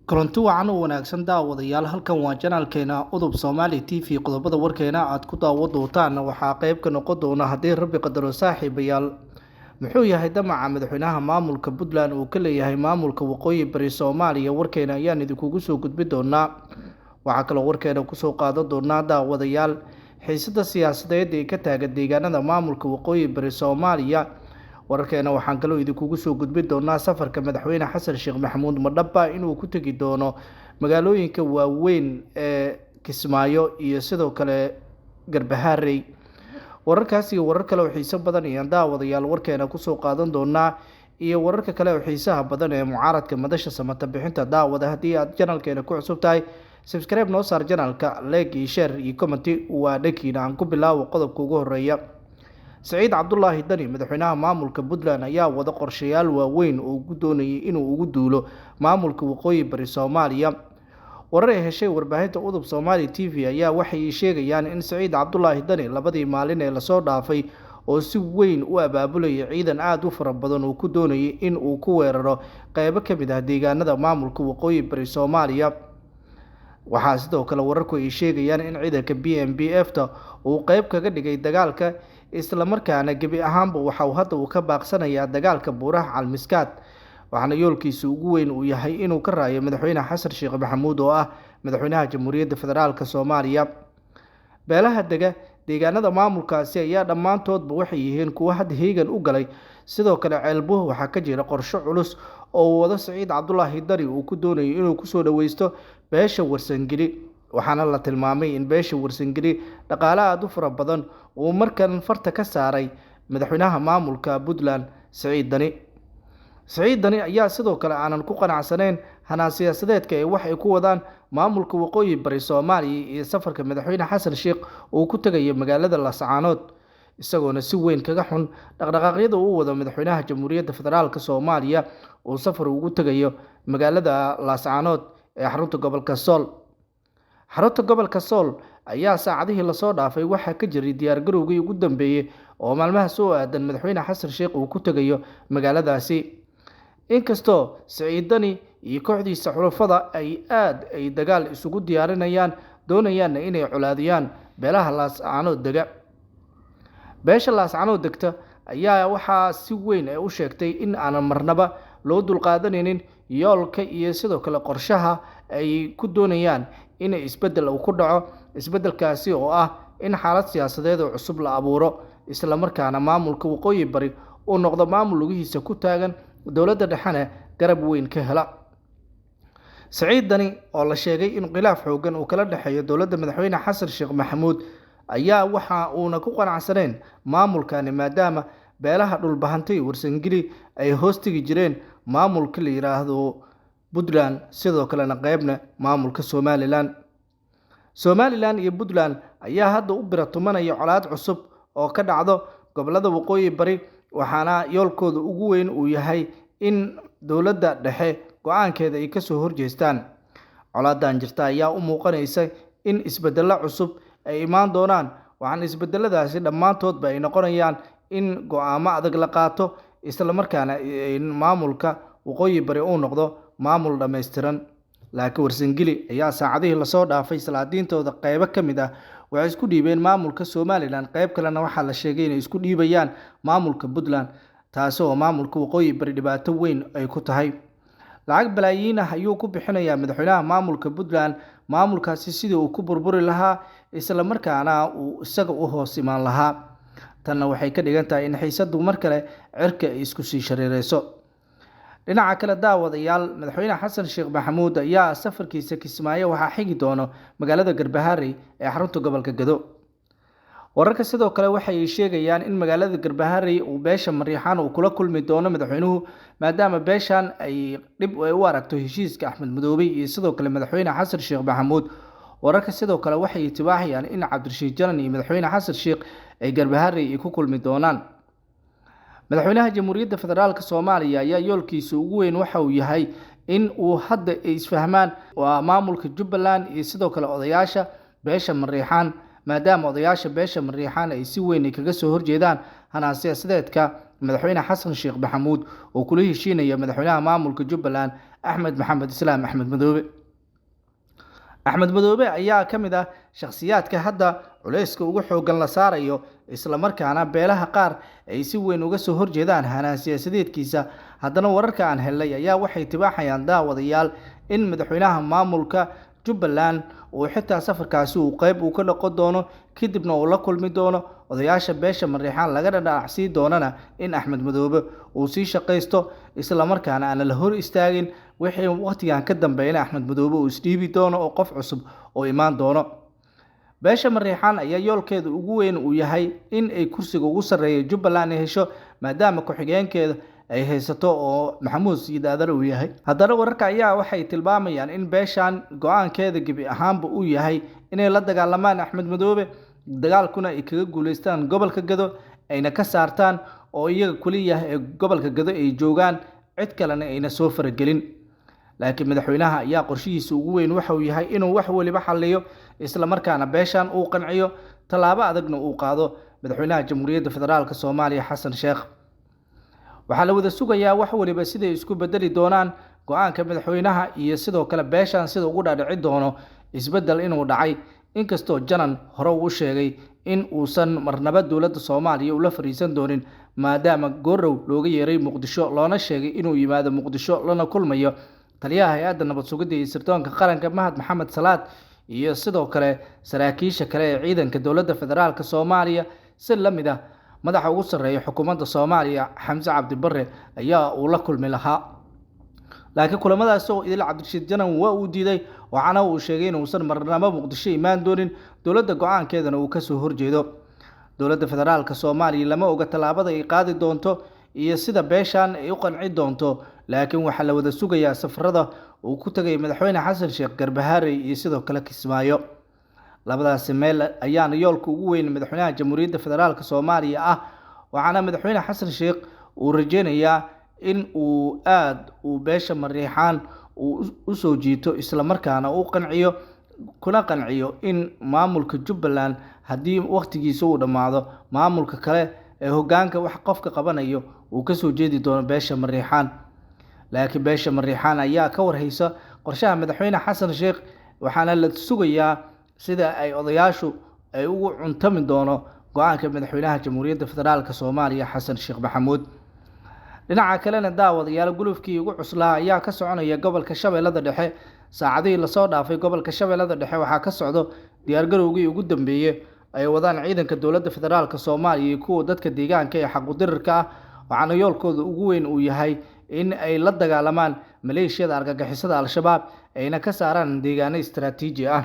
Kulanti wacan oo wanaagsan daawadayaal halkan waa janaalkeena Udub Somali TV qodobada warkeena aad ku daawan doontaan waxaa qayb ka noqon doona haddii Rabbi qadaro saaxiibayaal muxuu yahay damaca madaxweynaha maamulka Puntland uu ka leeyahay maamulka Waqooyi Bari Soomaaliya warkeena ayaan idinkugu soo gudbin doonaa waxaa kaloo warkeena ku soo qaadan doonaa daawadayaal xiisada siyaasadeed ee ka taagan deegaanada maamulka Waqooyi Bari Soomaaliya wararkeena waxaan kaloo idinkugu soo gudbin doonaa safarka madaxweyne xasan sheekh maxamuud madhaba inuu ku tagi doono magaalooyinka waaweyn ee Kismaayo iyo sidoo kale Garbaharey wararkaas iyo warar kale oo xiiso badan iyo daawadayaal warkeena ku soo qaadan doonaa iyo wararka kale oo xiisaha badan ee mucaaradka madasha samata bixinta daawada haddii aad channelkeena ku cusub tahay subscribe noo saar channelka like iyo share iyo comment waa dhakiina aan ku bilaawo qodobka ugu horeeya سعيد عبد الله دني مدحوينها maamulka Puntland ayaa wada qorshayaal waaweyn oo ugu doonayay inuu ugu duulo maamulka Waqooyi Bari Soomaaliya warar ay heshay warbaahinta Udub Somali TV ayaa waxay sheegayaan in Sacid Cabdullaahi Dani labadii maalin ee la soo dhaafay oo si weyn u abaabulay ciidan aad u fara badan oo ku doonayay in uu ku weeraro qaybo ka mid ah deegaanada maamulka Waqooyi Bari Soomaaliya waxaa sidoo kale wararku ay sheegayaan in ciidanka BNPF-ta uu qayb kaga dhigay dagaalka isla markaana gabi ahaanba waxa uu hadda ka baaqsanayaa dagaalka buuraha Calmiskaad waxaana yoolkiisu ugu weyn uu yahay inuu ka raayo madaxweyne xasan sheekh maxamuud oo ah madaxweynaha jamhuuriyadda federaalka Soomaaliya beelaha deegaanada maamulkaasi ayaa dhammaantoodba waxay yihiin kuwa hadda heegan u galay sidoo kale ceelbuhu waxaa ka jira qorshe culus oo wada Sacid Cabdullaahi Dani uu ku doonayo inuu ku soo dhaweysto beesha Warsangeli waxaana la tilmaamay in beesha Warsangeli dhaqaale aad u fara badan uu markan farta ka saaray madaxweynaha maamulka Puntland Sacid Dani ayaa sidoo kale aanan ku qanacsanayn hanaan siyaasadeedka ee wax ay ku wadaan maamulka Waqooyi Bari Soomaaliya iyo safarka madaxweyne xasan sheekh uu ku tagayo magaalada Laascaanood isagoona si weyn kaga xun dhaqdhaqaaqyada uu wado madaxweynaha jamhuuriyadda federaalka Soomaaliya uu safar ugu tagayo magaalada Laascaanood ee xarunta gobolka Sool ayaa saacadihii la soo dhaafay waxa ka jiray diyaar garowgii ugu dambeeyay oo maalmaha soo aadan madaxweyne xasan sheekh uu ku tagayo magaaladaasi inkastoo Sacid Dani iyo kooxdiisa xulafada ay dagaal isugu diyaarinayaan doonayaan inay culaadiyaan beelaha Laascaanood beesha Laascaanood degta ayaa waxaa si weyn u sheegtay in aan marnaba loo dulqaadanaynin yoolka iyo sidoo kale qorshaha ay ku doonayaan in isbedel uu ku dhaco isbedelkaasi oo ah in xaalad siyaasadeed oo cusub la abuuro isla markaana maamulka Waqooyi Bari uu noqdo maamul lugihiisa ku taagan dowladda dhexana garab weyn ka hela Sacid Dani oo la sheegay in khilaaf xoogan uu kala dhaxeeyo dowladda madaxweyne xasan sheekh maxamuud ayaa waxa uuna ku qanacsaneen maamulkani maadaama beelaha dhulbahantay Warsangeli ay hoostigi jireen maamulka la yiraahdo Puntland sidoo kalena qaybna maamulka Somaliland iyo Puntland ayaa hadda u biratumanaya colaad cusub oo ka dhacdo gobolada Waqooyi Bari waxaana yoolkooda ugu weyn uu yahay in dowladda dhexe go'aankeeda ay ka soo horjeestaan colaadan jirta ayaa u muuqanaysa in isbedelo cusub ay imaan doonaan waxaan isbedeladaasi dhammaantoodba ay noqonayaan in go'aamo adag la qaato isla markaana maamulka Waqooyi Bari uu noqdo maamul dhameystiran laakiin Warsangeli ayaa saacadihii la soo dhaafay salaadiintooda qaybo ka mid ah waxay isku dhiibeen maamulka Somaliland qayb kalena waxaa la sheegay inay isku dhiibayaan maamulka Puntland taas oo maamulka Waqooyi Bari dhibaato weyn ay ku tahay lacag balaayiin ah ayuu ku bixinayaa madaxweynaha maamulka Puntland maamulkaasi sidii uu ku burburi lahaa isla markaana uu isaga u hoos imaan lahaa tanna waxay ka dhigan tahay in xiisadu mar kale cirka ay isku sii shareereyso dhinaca kale daawadayaal madaxweyne xasan sheekh maxamuud ayaa safarkiisa Kismaayo waxaa xigi doono magaalada Garbaharey ee xarunta gobolka Gado wararka sidoo kale waxay sheegayaan in magaalada Garbaharey uu beesha Mariixaan uu kula kulmi doono madaxweynuhu maadaama beeshan ay dib u aragto heshiiska Axmed Madoobe iyo sidoo kale madaxweyne xasan sheekh maxamuud wararka sidoo kale waxay tibaaxayaan in Cabdirashiid Janan iyo madaxweyne xasan sheekh ay Garbaharey ku kulmi doonaan madaxweynaha jamhuuriyadda federaalka Soomaaliya ayaa yoolkiisa ugu weyn waxa uu yahay in uu hadda isfahmaan waa maamulka Jubbaland iyo sidoo kale odayaasha beesha Mariixaan maadaama odayaasha beesha Mariixaan ay si weyn kaga soo horjeedaan hanaan siyaasadeedka madaxweyne xasan sheekh maxamuud oo kula heshiinaya madaxweynaha maamulka Jubbaland Axmed Maxamed Islaam Axmed Madoobe. Axmed Madoobe ayaa ka mid ah shakhsiyaadka hadda culayska ugu xooggan la saarayo, isla markaana beelaha qaar ay si weyn uga soo horjeedaan hanaan siyaasadeedkiisa. Haddana wararka aan helnay ayaa waxay tibaaxayaan daawadayaal in madaxweynaha maamulka Jubbaland uu xitaa safarkaasi uu qayb ka noqon doono, kadibna uu la kulmi doono odayaasha beesha Mareexaan, laga dhanacsii doonana in Axmed Madoobe uu sii shaqaysto, isla markaana aan la hor istaagin wixii waqtigan ka dambeeyay Axmed Madoobe uu isdhiibi doono oo qof cusub oo imaan doono. beesha Mareexaan ayaa yoolkeeda ugu weyn uu yahay in ay kursiga ugu sareeyo Jubbaland hesho, maadaama ku-xigeenkeeda ay haysato oo Maxamuud Sayid Aadan uu yahay. Haddana wararka ayaa waxay tilmaamayaan in beeshan go'aankeeda gebi ahaanba uu yahay inay la dagaalamaan Axmed Madoobe, dagaalkuna ay kaga guuleystaan gobolka Gado, ayna ka saartaan oo iyaga kaliya ee gobolka Gado ay joogaan, cid kalena ayna soo faragelin. laakiin madaxweynaha ayaa qorshihiisa ugu weyn waxa uu yahay inuu wax waliba xalliyo, isla markaana beeshan uu qanciyo, tallaabo adagna uu qaado madaxweynaha Jamhuuriyadda Federaalka Soomaaliya Xasan Sheekh. waxaa la wada sugayaa wax waliba siday isku bedeli doonaan go'aanka madaxweynaha iyo sidoo kale beeshan sida ugu dhaadhici doono isbedel inuu dhacay, inkastoo Janan hore uu sheegay in uusan marnaba dowladda Soomaaliya ula fariisan doonin, maadaama goorow looga yeeray Muqdisho loona sheegay inuu yimaado Muqdisho lana kulmayo taliyaha hay'adda nabad sugidda iyo sirdoonka qaranka Mahad Maxamed Salaad iyo sidoo kale saraakiisha kale ee ciidanka dowladda federaalka Soomaaliya. si la mid ah madaxa ugu sarreeya xukuumadda Soomaaliya Xamse Cabdi Barre ayaa uu la kulmi lahaa, laakiin kulamadaas oo idil Cabdirashiid Janan waa uu diiday, waxaana uu sheegay in uusan marnaba Muqdisho imaan doonin, dowladda go'aankeedana uu ka soo horjeedo. dowladda federaalka Soomaaliya lama oga tallaabada ay qaadi doonto iyo sida beeshan ay u qanci doonto, laakiin waxaa la wada sugayaa safarada uu ku tagay madaxweyne Xasan Sheekh Garbaharey iyo sidoo kale Kismaayo. labadaasi meel ayaana yoolka ugu weyn madaxweynaha Jamhuuriyadda Federaalka Soomaaliya ah, waxaana madaxweyne Xasan Sheekh uu rajeynayaa in uu beesha Mareexaan u soo jiito, isla markaana uu qanciyo in maamulka Jubbaland haddii waqtigiisa uu dhamaado, maamulka kale ee hoggaanka wax qofka qabanayo uu ka soo jeedi doono beesha Mareexaan. laakiin beesha Mareexaan ayaa ka warhaysa qorshaha madaxweyne Xasan Sheekh, waxaana la sugayaa sida ay odayaashu ay ugu cuntami doono go'aanka madaxweynaha Jamhuuriyadda Federaalka Soomaaliya Xasan Sheekh Maxamuud. dhinaca kalena daawadayaal gulufkii ugu cuslaa ayaa ka soconaya gobolka Shabeellada Dhexe. saacadihii la soo dhaafay gobolka Shabeellada Dhexe waxaa ka socdo diyaargarowgii ugu dambeeyay ay wadaan ciidanka dowladda federaalka Soomaaliya iyo kuwa dadka deegaanka ee xaq u dirirka ah, waxaana yoolkooda ugu weyn uu yahay in ay la dagaalamaan maleeshiyada argagixisada Al-Shabaab ayna ka saaraan deegaano istiraatiiji ah.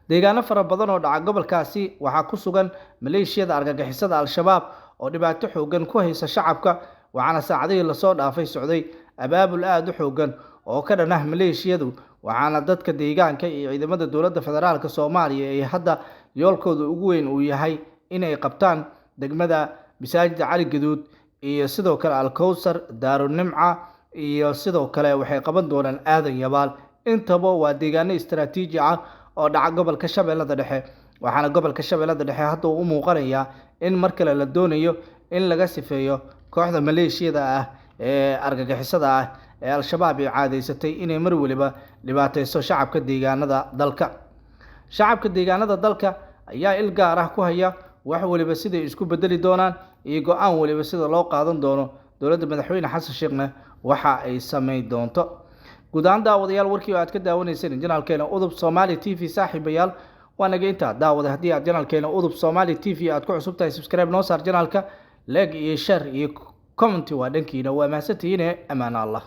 deegaano fara badan oo dhaca gobolkaasi waxaa ku sugan maleeshiyada argagixisada Al-Shabaab oo dhibaato xooggan ku haysa shacabka, waxaana saacadihii la soo dhaafay socday abaabul aad u xooggan oo ka dhan ah maleeshiyadu, waxaana dadka deegaanka iyo ciidamada dowladda federaalka Soomaaliya ay hadda yoolkooda ugu weyn uu yahay inay qabtaan degmada Masaajidda Cali Gaduud iyo sidoo kale Al-Kowsar, Daarunimca iyo sidoo kale waxay qaban doonaan Aadan Yabaal. intaba waa deegaano istiraatiiji ah oo dhaca gobolka Shabeellada Dhexe, waxaana gobolka Shabeellada Dhexe hadda u muuqanaya in mar kale la doonayo in laga sifeeyo kooxda maleeshiyada ah ee argagixisada ah ee Al-Shabaab ay caadeysatay inay mar waliba dhibaateyso shacabka deegaanada dalka. shacabka deegaanada dalka ayaa il gaar ah ku haya wax waliba siday isku bedeli doonaan iyo go'aan waliba sida loo qaadan doono. dowladda madaxweyne Xasan Sheekhna waxa ay sameyn doonto. guud ahaan daawadayaal warkii oo aad ka daawanayseen janaalkeena Udub Somali TV saaxiibayaal waa naga intaa. daawada haddii aad janaalkeena Udub Somali TV aad ku cusub tahay, subscribe noo saar janaalka, like iyo share iyo comment waa dhankiina. waa mahadsantihiin, amaana Allah.